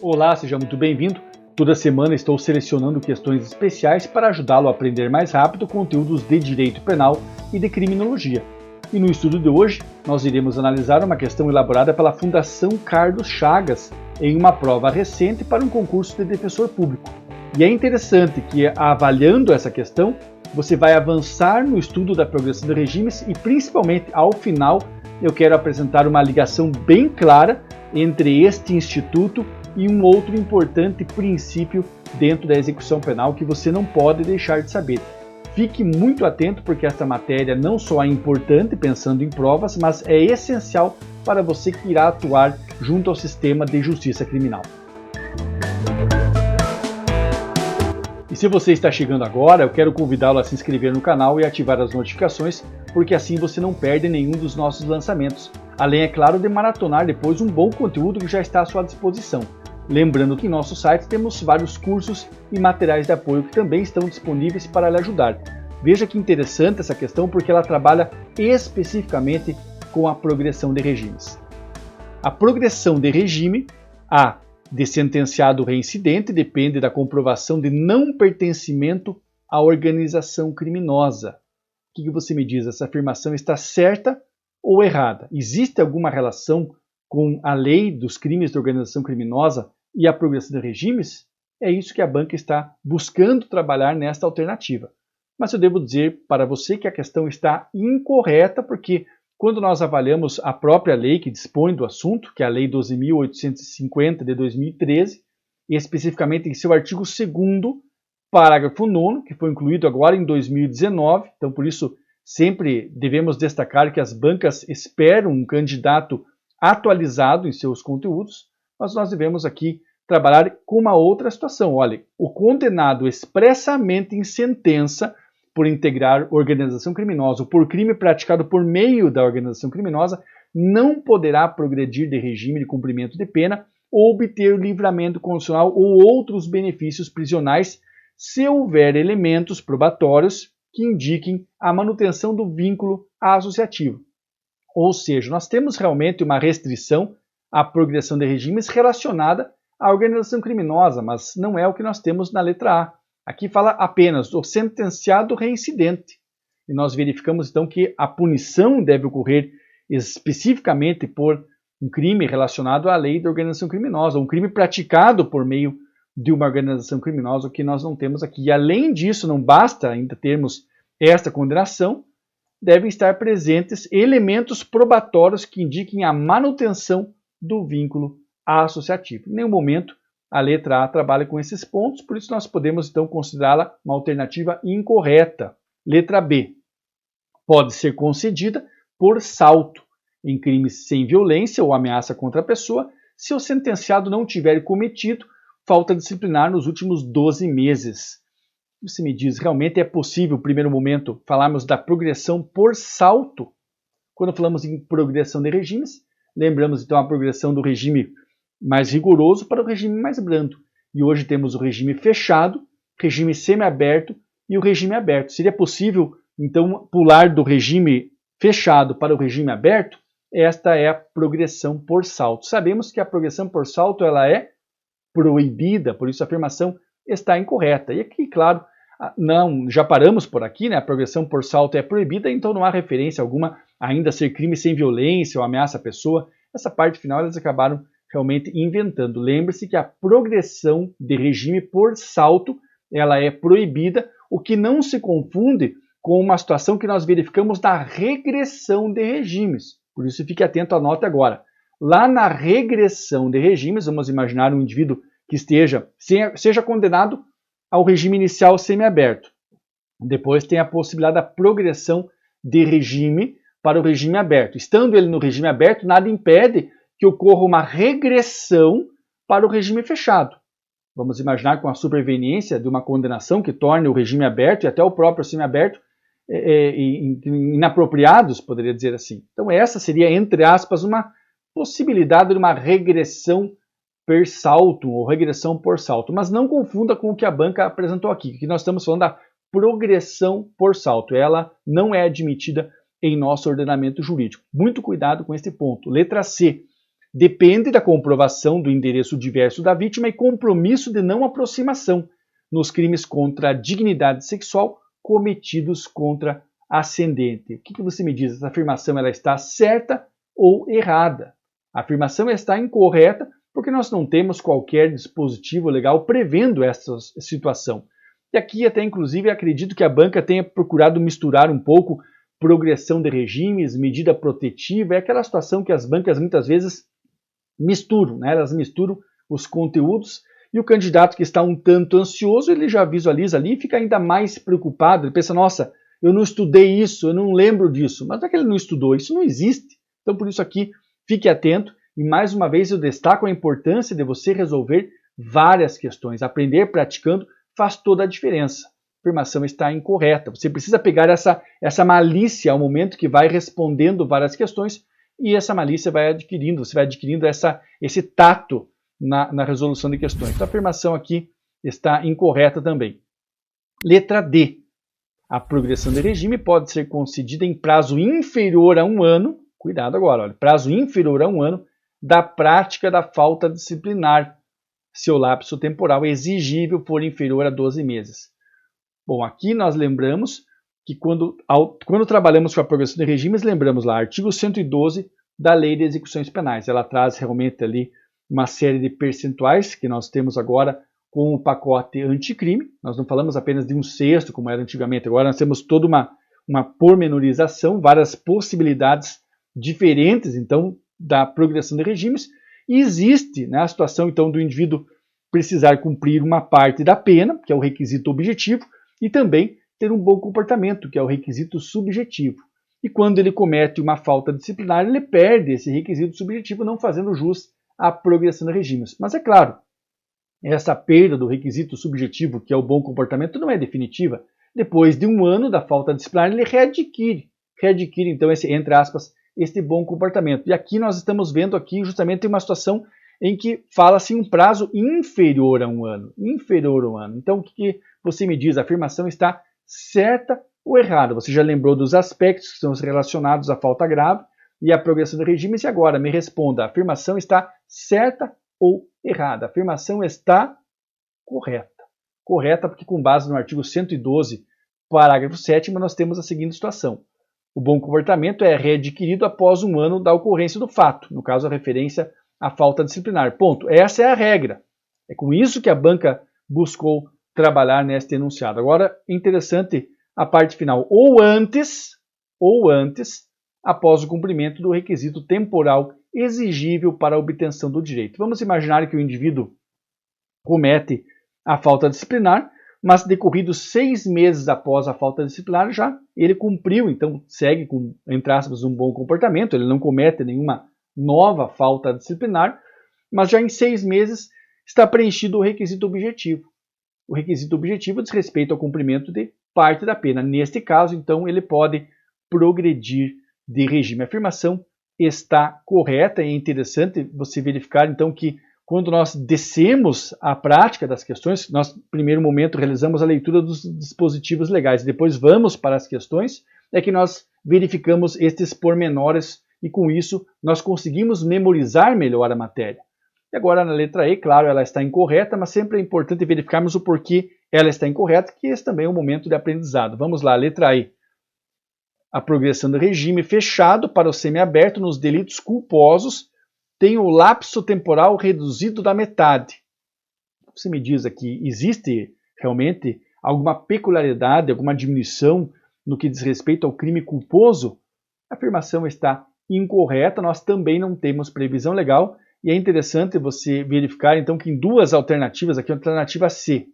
Olá, seja muito bem-vindo. Toda semana estou selecionando questões especiais para ajudá-lo a aprender mais rápido conteúdos de direito penal e de criminologia. E no estudo de hoje, nós iremos analisar uma questão elaborada pela Fundação Carlos Chagas em uma prova recente para um concurso de defensor público. E é interessante que, avaliando essa questão, você vai avançar no estudo da progressão de regimes e, principalmente, ao final, eu quero apresentar uma ligação bem clara entre este instituto e um outro importante princípio dentro da execução penal que você não pode deixar de saber. Fique muito atento porque esta matéria não só é importante pensando em provas, mas é essencial para você que irá atuar junto ao sistema de justiça criminal. E se você está chegando agora, eu quero convidá-lo a se inscrever no canal e ativar as notificações, porque assim você não perde nenhum dos nossos lançamentos. Além, é claro, de maratonar depois um bom conteúdo que já está à sua disposição. Lembrando que em nosso site temos vários cursos e materiais de apoio que também estão disponíveis para lhe ajudar. Veja que interessante essa questão porque ela trabalha especificamente com a progressão de regimes. A progressão de regime, a de sentenciado reincidente, depende da comprovação de não pertencimento à organização criminosa. O que você me diz? Essa afirmação está certa ou errada? Existe alguma relação com a lei dos crimes de organização criminosa e a progressão de regimes? É isso que a banca está buscando trabalhar nesta alternativa. Mas eu devo dizer para você que a questão está incorreta, porque quando nós avaliamos a própria lei que dispõe do assunto, que é a Lei 12.850 de 2013, e especificamente em seu artigo 2º, parágrafo 9º, que foi incluído agora em 2019, então por isso sempre devemos destacar que as bancas esperam um candidato atualizado em seus conteúdos, mas nós devemos aqui trabalhar com uma outra situação. Olha, o condenado expressamente em sentença por integrar organização criminosa ou por crime praticado por meio da organização criminosa não poderá progredir de regime de cumprimento de pena ou obter livramento condicional ou outros benefícios prisionais se houver elementos probatórios que indiquem a manutenção do vínculo associativo. Ou seja, nós temos realmente uma restrição à progressão de regimes relacionada à organização criminosa, mas não é o que nós temos na letra A. Aqui fala apenas do sentenciado reincidente. E nós verificamos então que a punição deve ocorrer especificamente por um crime relacionado à lei da organização criminosa, um crime praticado por meio de uma organização criminosa, o que nós não temos aqui. E além disso, não basta ainda termos esta condenação, devem estar presentes elementos probatórios que indiquem a manutenção do vínculo associativo. Em nenhum momento a letra A trabalha com esses pontos, por isso nós podemos então considerá-la uma alternativa incorreta. Letra B. Pode ser concedida por salto em crimes sem violência ou ameaça contra a pessoa, se o sentenciado não tiver cometido falta disciplinar nos últimos 12 meses. Você me diz, realmente é possível, no primeiro momento, falarmos da progressão por salto? Quando falamos em progressão de regimes, lembramos então a progressão do regime mais rigoroso para o regime mais brando. E hoje temos o regime fechado, regime semiaberto e o regime aberto. Seria possível, então, pular do regime fechado para o regime aberto? Esta é a progressão por salto. Sabemos que a progressão por salto ela é proibida, por isso a afirmação está incorreta. E aqui, claro, não, já paramos por aqui, né? A progressão por salto é proibida, então não há referência alguma ainda a ser crime sem violência ou ameaça à pessoa. Essa parte final eles acabaram realmente inventando. Lembre-se que a progressão de regime por salto ela é proibida, o que não se confunde com uma situação que nós verificamos na regressão de regimes. Por isso fique atento à nota agora. Lá na regressão de regimes, vamos imaginar um indivíduo que seja condenado ao regime inicial semiaberto. Depois tem a possibilidade da progressão de regime para o regime aberto. Estando ele no regime aberto, nada impede que ocorra uma regressão para o regime fechado. Vamos imaginar com a superveniência de uma condenação que torne o regime aberto e até o próprio semiaberto inapropriados, poderia dizer assim. Então essa seria, entre aspas, uma possibilidade de uma regressão per salto ou regressão por salto. Mas não confunda com o que a banca apresentou aqui, que nós estamos falando da progressão por salto. Ela não é admitida em nosso ordenamento jurídico. Muito cuidado com este ponto. Letra C. depende da comprovação do endereço diverso da vítima e compromisso de não aproximação nos crimes contra a dignidade sexual cometidos contra ascendente. O que você me diz? Essa afirmação ela está certa ou errada? A afirmação está incorreta porque nós não temos qualquer dispositivo legal prevendo essa situação. E aqui até inclusive acredito que a banca tenha procurado misturar um pouco progressão de regimes, medida protetiva, é aquela situação que as bancas muitas vezes misturam, né? Elas misturam os conteúdos e o candidato que está um tanto ansioso, ele já visualiza ali e fica ainda mais preocupado, ele pensa, nossa, eu não estudei isso, eu não lembro disso, mas não é que ele não estudou, isso não existe. Então por isso aqui, fique atento e mais uma vez eu destaco a importância de você resolver várias questões, aprender praticando faz toda a diferença. A afirmação está incorreta. Você precisa pegar essa malícia ao momento que vai respondendo várias questões e essa malícia vai adquirindo, você vai adquirindo esse tato na resolução de questões. Então a afirmação aqui está incorreta também. Letra D. A progressão de regime pode ser concedida em prazo inferior a 1 ano, cuidado agora, olha, prazo inferior a 1 ano da prática da falta disciplinar, se o lapso temporal exigível for inferior a 12 meses. Bom, aqui nós lembramos que quando trabalhamos com a progressão de regimes, lembramos lá, artigo 112 da Lei de Execuções Penais. Ela traz realmente ali uma série de percentuais que nós temos agora com o pacote anticrime. Nós não falamos apenas de 1/6, como era antigamente. Agora nós temos toda uma pormenorização, várias possibilidades diferentes, então, da progressão de regimes. E existe, né, a situação, então, do indivíduo precisar cumprir uma parte da pena, que é o requisito objetivo, e também ter um bom comportamento, que é o requisito subjetivo. E quando ele comete uma falta disciplinar, ele perde esse requisito subjetivo, não fazendo jus à progressão de regimes. Mas é claro, essa perda do requisito subjetivo, que é o bom comportamento, não é definitiva. Depois de 1 ano da falta disciplinar, ele readquire então, entre aspas, este bom comportamento. E aqui nós estamos vendo aqui justamente uma situação em que fala-se um prazo inferior a 1 ano. Inferior a 1 ano. Então, o que você me diz? A afirmação está certa ou errada? Você já lembrou dos aspectos que são relacionados à falta grave e à progressão de regimes, e agora me responda, a afirmação está certa ou errada? A afirmação está correta. Correta porque com base no artigo 112, parágrafo 7º, nós temos a seguinte situação. O bom comportamento é readquirido após 1 ano da ocorrência do fato, no caso a referência à falta disciplinar. Ponto. Essa é a regra. É com isso que a banca buscou trabalhar neste enunciado. Agora, interessante a parte final. Ou antes, após o cumprimento do requisito temporal exigível para a obtenção do direito. Vamos imaginar que o indivíduo comete a falta disciplinar, mas decorridos 6 meses após a falta disciplinar, já ele cumpriu, então segue com, entre aspas, um bom comportamento, ele não comete nenhuma nova falta disciplinar, mas já em 6 meses está preenchido o requisito objetivo. O requisito objetivo diz respeito ao cumprimento de parte da pena. Neste caso, então, ele pode progredir de regime. A afirmação está correta e é interessante você verificar, então, que quando nós descemos a prática das questões, nós, no primeiro momento, realizamos a leitura dos dispositivos legais, depois vamos para as questões, é que nós verificamos estes pormenores e, com isso, nós conseguimos memorizar melhor a matéria. E agora, na letra E, claro, ela está incorreta, mas sempre é importante verificarmos o porquê ela está incorreta, que esse também é um momento de aprendizado. Vamos lá, letra E. A progressão do regime fechado para o semiaberto nos delitos culposos tem o lapso temporal reduzido da metade. Você me diz aqui, existe realmente alguma peculiaridade, alguma diminuição no que diz respeito ao crime culposo? A afirmação está incorreta, nós também não temos previsão legal, e é interessante você verificar então que em duas alternativas, aqui a alternativa C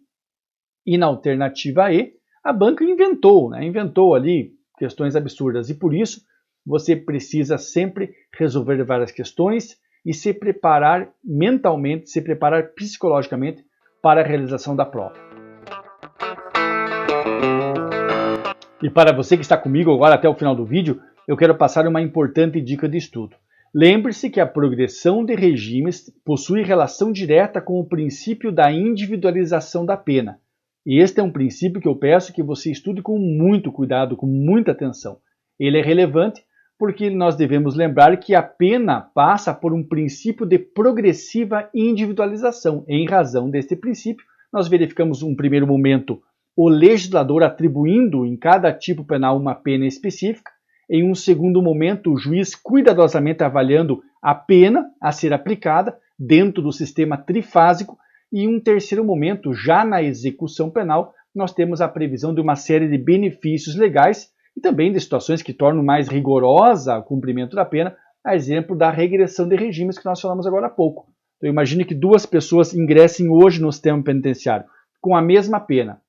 e na alternativa E, a banca inventou ali questões absurdas, e por isso você precisa sempre resolver várias questões e se preparar mentalmente, se preparar psicologicamente para a realização da prova. E para você que está comigo agora até o final do vídeo, eu quero passar uma importante dica de estudo. Lembre-se que a progressão de regimes possui relação direta com o princípio da individualização da pena. E este é um princípio que eu peço que você estude com muito cuidado, com muita atenção. Ele é relevante porque nós devemos lembrar que a pena passa por um princípio de progressiva individualização. Em razão deste princípio, nós verificamos um primeiro momento o legislador atribuindo em cada tipo penal uma pena específica. Em um segundo momento, o juiz cuidadosamente avaliando a pena a ser aplicada dentro do sistema trifásico. E em um terceiro momento, já na execução penal, nós temos a previsão de uma série de benefícios legais e também de situações que tornam mais rigorosa o cumprimento da pena, a exemplo da regressão de regimes que nós falamos agora há pouco. Então imagine que duas pessoas ingressem hoje no sistema penitenciário com a mesma pena.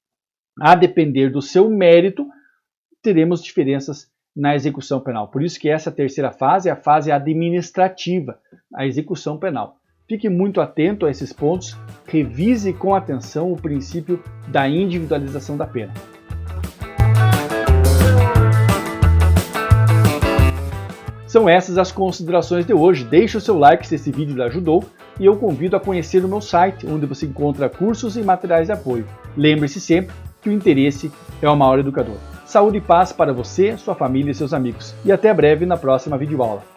A depender do seu mérito, teremos diferenças na execução penal. Por isso que essa terceira fase é a fase administrativa, a execução penal. Fique muito atento a esses pontos, revise com atenção o princípio da individualização da pena. São essas as considerações de hoje. Deixe o seu like se esse vídeo lhe ajudou e eu convido a conhecer o meu site, onde você encontra cursos e materiais de apoio. Lembre-se sempre que o interesse é o maior educador. Saúde e paz para você, sua família e seus amigos. E até breve na próxima videoaula.